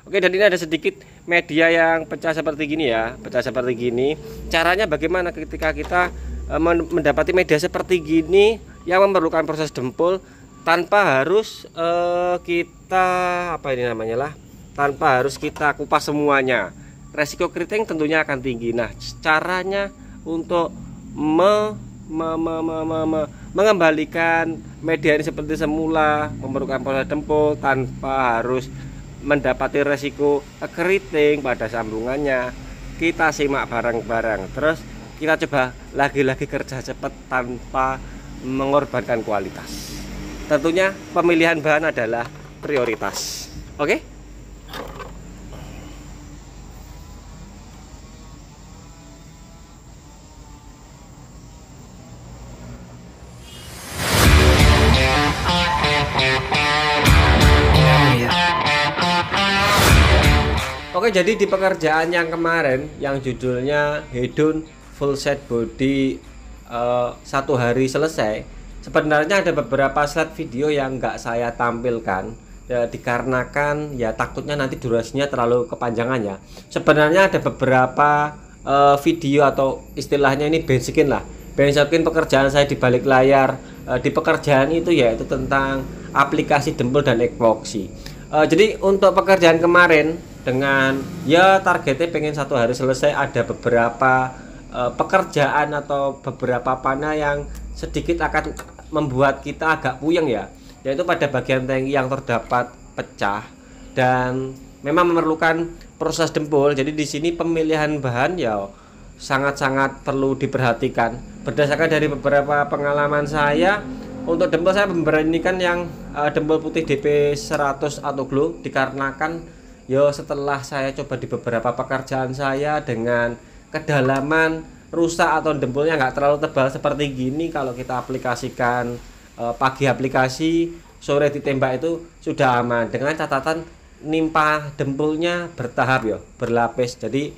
Oke, dan ini ada sedikit media yang pecah seperti gini ya, pecah seperti gini. Caranya bagaimana ketika kita mendapati media seperti gini yang memerlukan proses dempul tanpa harus kita apa ini namanya lah, tanpa harus kita kupas semuanya. Resiko keriting tentunya akan tinggi. Nah, caranya untuk mengembalikan media ini seperti semula, memerlukan proses dempul tanpa harus mendapati resiko keriting pada sambungannya. Kita simak bareng-bareng, terus kita coba lagi-lagi kerja cepat tanpa mengorbankan kualitas. Tentunya pemilihan bahan adalah prioritas. Oke? Oke, jadi di pekerjaan yang kemarin yang judulnya Hedon Full Set Body 1 hari selesai, sebenarnya ada beberapa slide video yang nggak saya tampilkan ya, dikarenakan ya takutnya nanti durasinya terlalu kepanjangan ya. Sebenarnya ada beberapa video atau istilahnya ini benchmarking lah, benchmarking pekerjaan saya di balik layar di pekerjaan itu, yaitu tentang aplikasi dempul dan epoksi. Jadi untuk pekerjaan kemarin dengan ya targetnya pengen 1 hari selesai, ada beberapa pekerjaan atau beberapa panah yang sedikit akan membuat kita agak puyeng ya, yaitu pada bagian tangki yang terdapat pecah dan memang memerlukan proses dempul. Jadi di sini pemilihan bahan ya sangat-sangat perlu diperhatikan. Berdasarkan dari beberapa pengalaman saya, untuk dempul saya memberanikan yang dempul putih DP 100 atau glow, dikarenakan yo setelah saya coba di beberapa pekerjaan saya dengan kedalaman rusak atau dempulnya nggak terlalu tebal seperti gini, kalau kita aplikasikan pagi aplikasi, sore ditembak itu sudah aman, dengan catatan nimpa dempulnya bertahap ya, berlapis. Jadi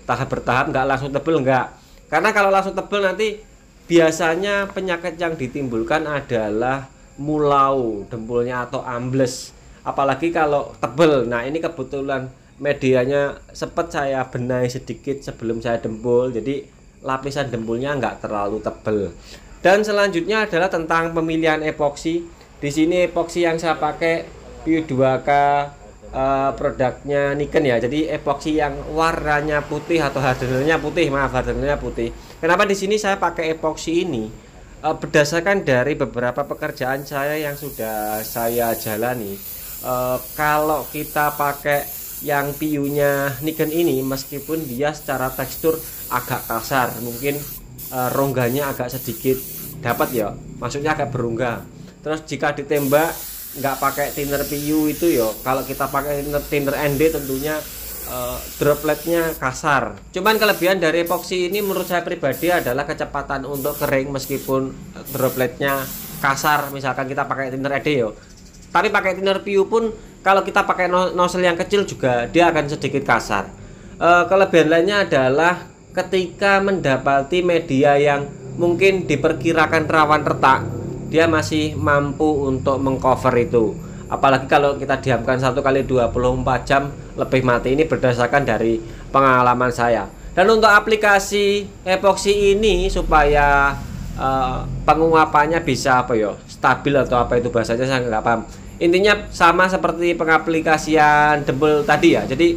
tahap bertahap, nggak langsung tebel, nggak, karena kalau langsung tebel nanti biasanya penyakit yang ditimbulkan adalah mulau dempulnya atau ambles, apalagi kalau tebel. Nah, ini kebetulan medianya sempat saya benahi sedikit sebelum saya dempul, jadi lapisan dempulnya nggak terlalu tebel. Dan selanjutnya adalah tentang pemilihan epoksi. Di sini epoksi yang saya pakai PU2K, produknya Niken ya. Jadi epoksi yang warnanya putih atau hardenernya putih, maaf, hardenernya putih. Kenapa di sini saya pakai epoksi ini? Berdasarkan dari beberapa pekerjaan saya yang sudah saya jalani, kalau kita pakai yang PU-nya Niken ini, meskipun dia secara tekstur agak kasar, mungkin rongganya agak sedikit dapat ya, maksudnya agak berongga. Terus jika ditembak nggak pakai thinner PU itu ya, kalau kita pakai thinner ND tentunya dropletnya kasar. Cuman kelebihan dari epoksi ini menurut saya pribadi adalah kecepatan untuk kering meskipun dropletnya kasar. Misalkan kita pakai thinner ND ya, tapi pakai thinner PU pun kalau kita pakai nozzle yang kecil juga dia akan sedikit kasar. Kelebihan lainnya adalah ketika mendapati media yang mungkin diperkirakan rawan retak, dia masih mampu untuk mengcover itu. Apalagi kalau kita diamkan 1 kali 24 jam lebih mati. Ini berdasarkan dari pengalaman saya. Dan untuk aplikasi epoksi ini supaya penguapannya bisa apa ya, stabil atau apa itu bahasanya, saya nggak paham. Intinya sama seperti pengaplikasian dempul tadi ya. Jadi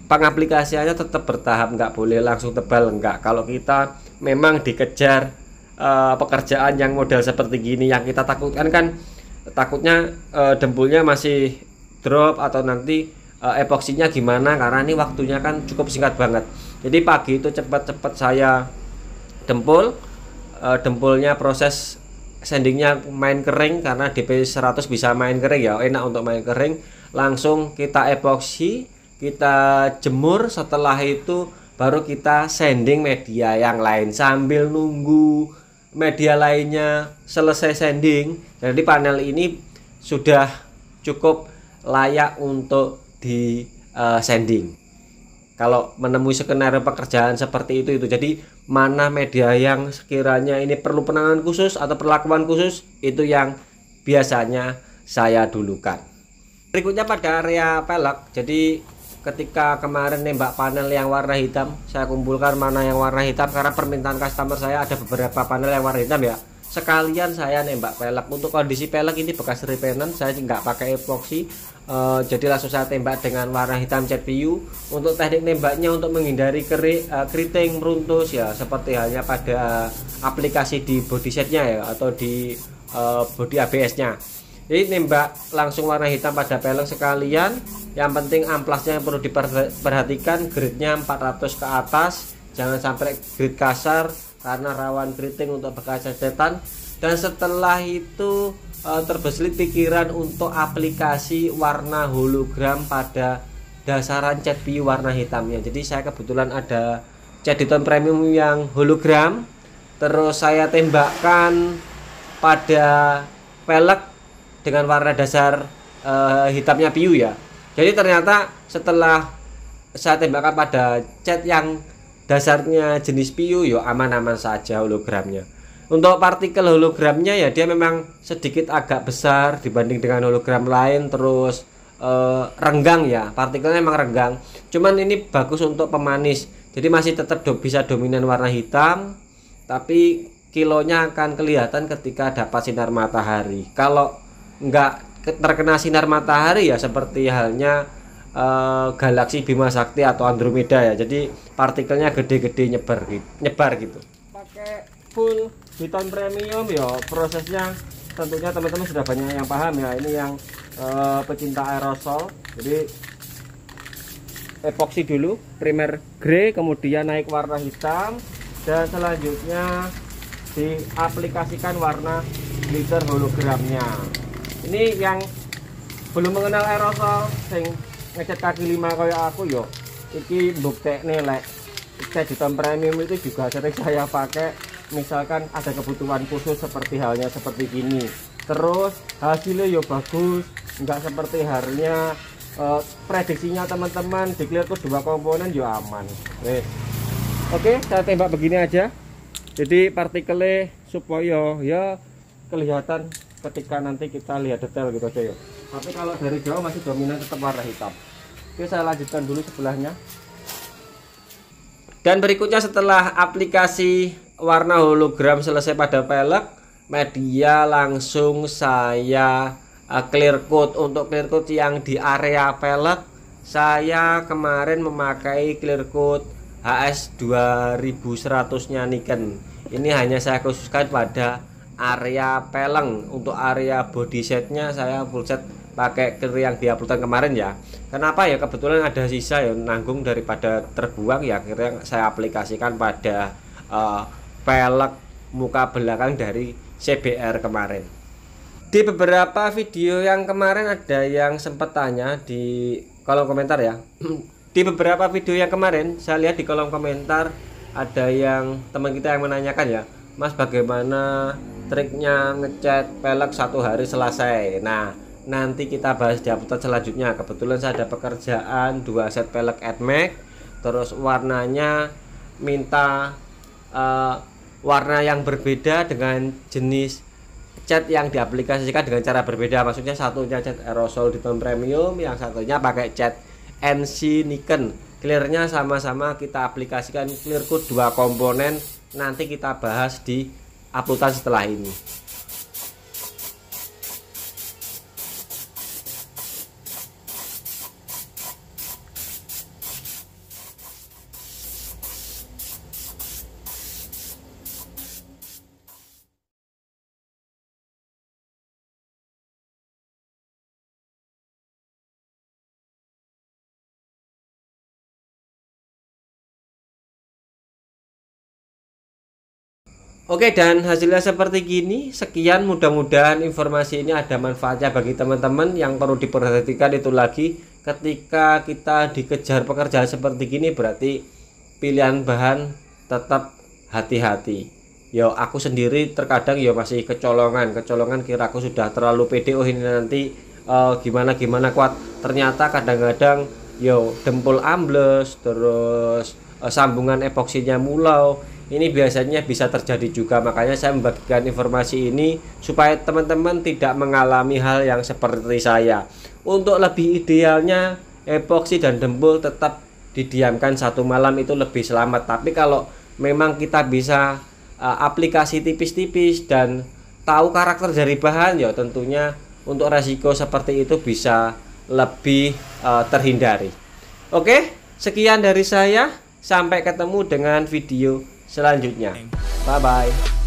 pengaplikasiannya tetap bertahap, nggak boleh langsung tebal, nggak. Kalau kita memang dikejar pekerjaan yang model seperti gini, yang kita takutkan kan takutnya dempulnya masih drop atau nanti epoksinya gimana, karena ini waktunya kan cukup singkat banget. Jadi pagi itu cepat-cepat saya dempul, dempulnya proses sandingnya main kering, karena DP 100 bisa main kering ya, enak untuk main kering. Langsung kita epoksi, kita jemur, setelah itu baru kita sanding media yang lain sambil nunggu media lainnya selesai sanding. Jadi panel ini sudah cukup layak untuk di sanding. Kalau menemui skenario pekerjaan seperti itu. Jadi mana media yang sekiranya ini perlu penanganan khusus atau perlakuan khusus, itu yang biasanya saya dulukan. Berikutnya pada area pelek. Jadi ketika kemarin nembak panel yang warna hitam, saya kumpulkan mana yang warna hitam karena permintaan customer saya ada beberapa panel yang warna hitam ya. Sekalian saya nembak pelek. Untuk kondisi pelek ini bekas repaintan, saya nggak pakai epoxy, jadi langsung saya tembak dengan warna hitam cat PU. Untuk teknik nembaknya untuk menghindari keriting meruntus ya, seperti halnya pada aplikasi di body setnya ya, atau di body ABS nya. Jadi nembak langsung warna hitam pada pelek sekalian. Yang penting amplasnya yang perlu diperhatikan, grade-nya 400 ke atas, jangan sampai grade kasar karena rawan keriting untuk bekas cacetan. Dan setelah itu terbesit pikiran untuk aplikasi warna hologram pada dasaran cat PU warna hitamnya. Jadi saya kebetulan ada cat di tone premium yang hologram, terus saya tembakkan pada pelek dengan warna dasar hitamnya PU ya. Jadi ternyata setelah saya tembakkan pada cat yang dasarnya jenis PU yo aman-aman saja hologramnya. Untuk partikel hologramnya ya dia memang sedikit agak besar dibanding dengan hologram lain, terus renggang ya, partikelnya memang renggang. Cuman ini bagus untuk pemanis, jadi masih tetap bisa dominan warna hitam, tapi kilonya akan kelihatan ketika dapat sinar matahari. Kalau nggak terkena sinar matahari ya seperti halnya galaksi Bima Sakti atau Andromeda ya, jadi partikelnya gede-gede nyebar gitu. Pakai full di tone premium ya, prosesnya tentunya teman-teman sudah banyak yang paham ya. Ini yang pecinta aerosol, jadi epoxy dulu primer grey, kemudian naik warna hitam, dan selanjutnya diaplikasikan warna glitter hologramnya. Ini yang belum mengenal aerosol sing ngecat kaki 5 kayak aku yo, iki buktekne lek cat di tone premium itu juga sering saya pakai misalkan ada kebutuhan khusus seperti halnya seperti gini. Terus hasilnya yo bagus, nggak seperti halnya prediksinya teman-teman di clear coat 2 komponen yo aman. Oke, saya tembak begini aja. Jadi partikelnya supaya ya kelihatan ketika nanti kita lihat detail gitu aja ya. Tapi kalau dari jauh masih dominan tetap warna hitam. Oke, saya lanjutkan dulu sebelahnya. Dan berikutnya setelah aplikasi warna hologram selesai pada pelek, media langsung saya clear coat. Untuk clear coat yang di area pelek, saya kemarin memakai clear coat HS 2100 nya Nikon. Ini hanya saya khususkan pada area peleng. Untuk area body setnya saya full set pakai clear yang di uploadan kemarin ya. Kenapa ya, kebetulan ada sisa ya, nanggung daripada terbuang ya, akhirnya saya aplikasikan pada pelek muka belakang dari CBR kemarin. Di beberapa video yang kemarin ada yang sempat tanya di kolom komentar ya. Di beberapa video yang kemarin saya lihat di kolom komentar ada yang teman kita yang menanyakan ya, Mas bagaimana triknya ngecat pelek 1 hari selesai. Nah, nanti kita bahas di upload selanjutnya. Kebetulan saya ada pekerjaan 2 set pelek AdMax, terus warnanya minta warna yang berbeda dengan jenis cat yang diaplikasikan dengan cara berbeda. Maksudnya satunya cat aerosol di tone premium, yang satunya pakai cat NC Nikon. Clearnya sama-sama kita aplikasikan clear coat 2 komponen. Nanti kita bahas di uploadan setelah ini. Oke, dan hasilnya seperti gini. Sekian, mudah-mudahan informasi ini ada manfaatnya bagi teman-teman. Yang perlu diperhatikan itu lagi, ketika kita dikejar pekerjaan seperti gini, berarti pilihan bahan tetap hati-hati. Yo, aku sendiri terkadang yo masih kecolongan kira aku sudah terlalu pede, oh ini nanti gimana kuat. Ternyata kadang-kadang yo dempul ambles, terus sambungan epoksinya mulau. Ini biasanya bisa terjadi juga, makanya saya membagikan informasi ini supaya teman-teman tidak mengalami hal yang seperti saya. Untuk lebih idealnya epoksi dan dempul tetap didiamkan 1 malam itu lebih selamat. Tapi kalau memang kita bisa aplikasi tipis-tipis dan tahu karakter dari bahan, ya tentunya untuk resiko seperti itu bisa lebih terhindari. Oke, sekian dari saya. Sampai ketemu dengan video selanjutnya. Bye bye.